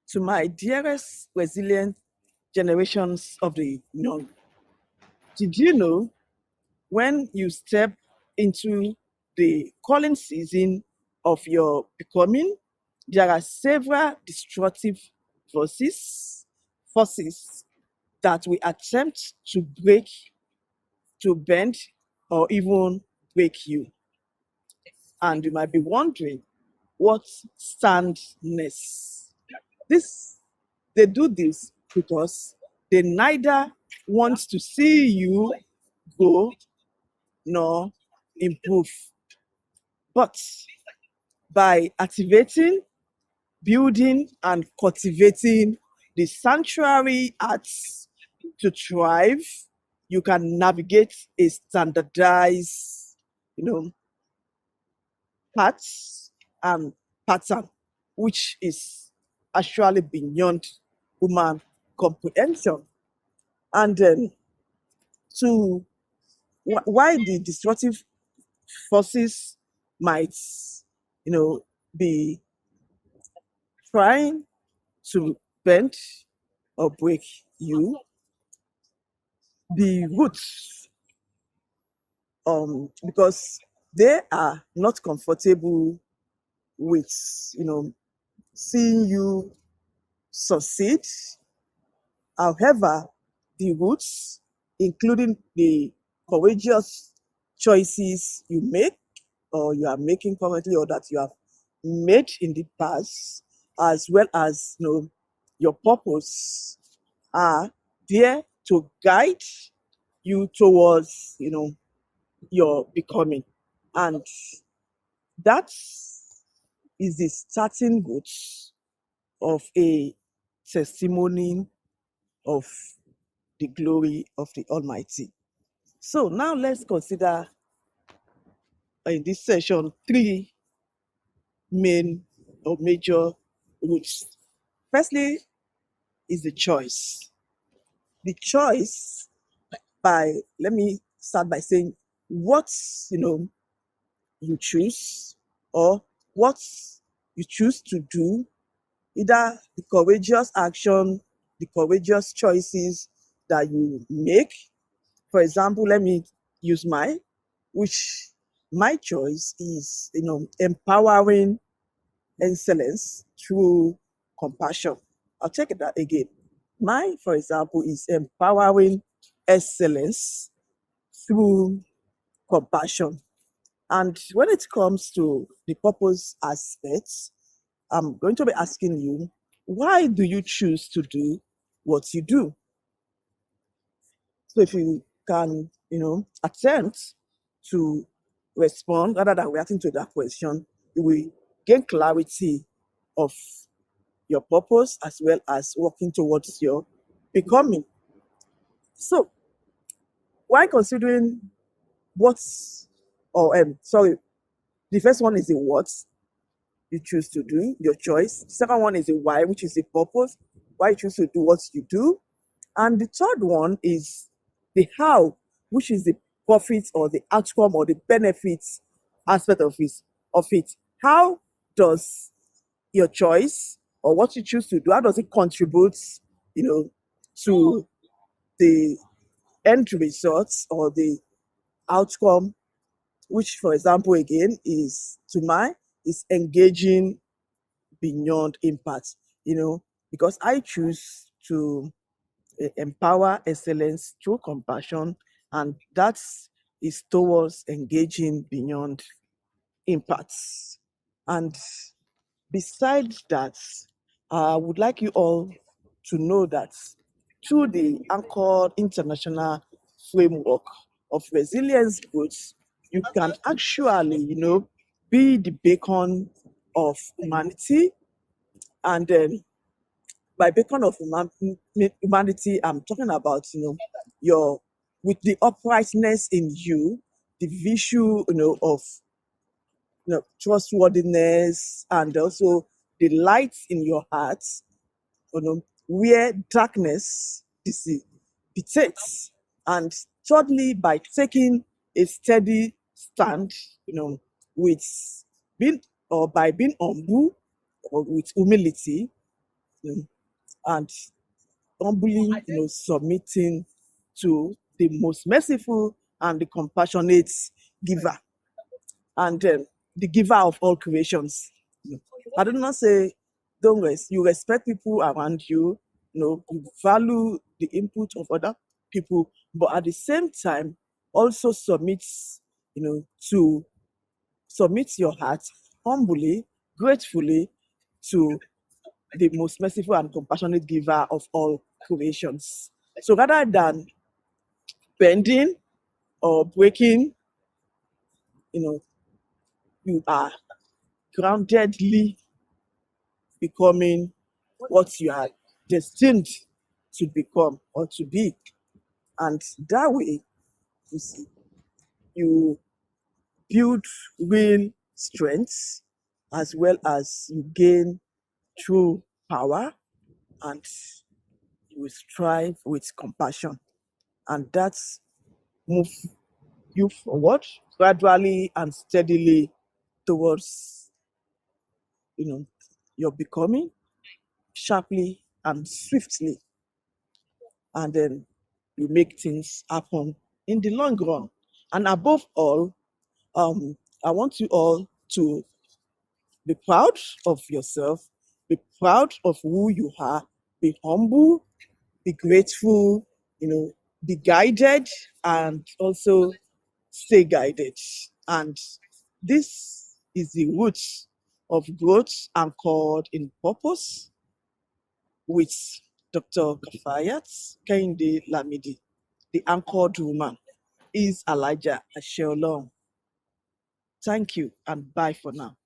To my dearest resilient generations of the young, did you know when you step into the calling season of your becoming, there are several destructive forces that we attempt to break, to bend, or even break you. And you might be wondering what standness. This they do this because they neither want to see you grow nor improve. But by activating, building, and cultivating the sanctuary arts to thrive, you can navigate a standardized, you know, path and pattern, which is actually beyond human comprehension. And then to why the destructive forces might, be trying to bend or break you, the roots, because they are not comfortable with, seeing you succeed. However, the roots, including the courageous choices you make or you are making currently or that you have made in the past, as well as your purpose, are there to guide you towards your becoming. And that is the starting goods of a testimony of the glory of the Almighty. So now let's consider in this session three main or major roots. Firstly, is the choice. The choice by let me start by saying what you choose or what you choose to do, either the courageous action, the courageous choices that you make. For example, let me use mine, which my choice is, empowering excellence through compassion. I'll check it out again. Mine, for example, is empowering excellence through compassion. And when it comes to the purpose aspects, I'm going to be asking you, why do you choose to do what you do? So if you can, attempt to respond rather than reacting to that question, you will gain clarity of your purpose as well as working towards your becoming. So, why considering what's, or sorry, the first one is the what you choose to do, your choice. The second one is the why, which is the purpose, why you choose to do what you do. And the third one is the how, which is the profit or the outcome or the benefits aspect of it. How does your choice or what you choose to do, how does it contribute, to the end results or the outcome, which, for example, again, is to my is engaging beyond impact, because I choose to empower excellence through compassion, and that is towards engaging beyond impacts. And besides that, I would like you all to know that through the Anchor International Framework of Resilience Growth, you can actually, be the beacon of humanity. And then by beacon of humanity, I'm talking about, your with the uprightness in you, the visual, of trustworthiness, and also the light in your heart, where darkness dissipates. And thirdly, by taking a steady stand, with being or by being humble or with humility, and humbly, submitting to the most merciful and the compassionate giver, and the giver of all creations. I do not say don't you respect people around you, you value the input of other people, but at the same time also to submit your heart humbly, gratefully to the most merciful and compassionate giver of all creations. So rather than bending or breaking, you know, you are groundedly becoming what you are destined to become or to be. And that way, you see, you build real strength as well as you gain true power, and you will strive with compassion. And that's move you forward gradually and steadily towards, you know, your becoming sharply and swiftly. And then you make things happen in the long run. And above all, I want you all to be proud of yourself, be proud of who you are, be humble, be grateful, be guided, and also stay guided. And this is the root of growth anchored in purpose with Dr. Kafayat Kehinde Lamidi, the anchored woman, is Elijah Asheolong. Thank you and bye for now.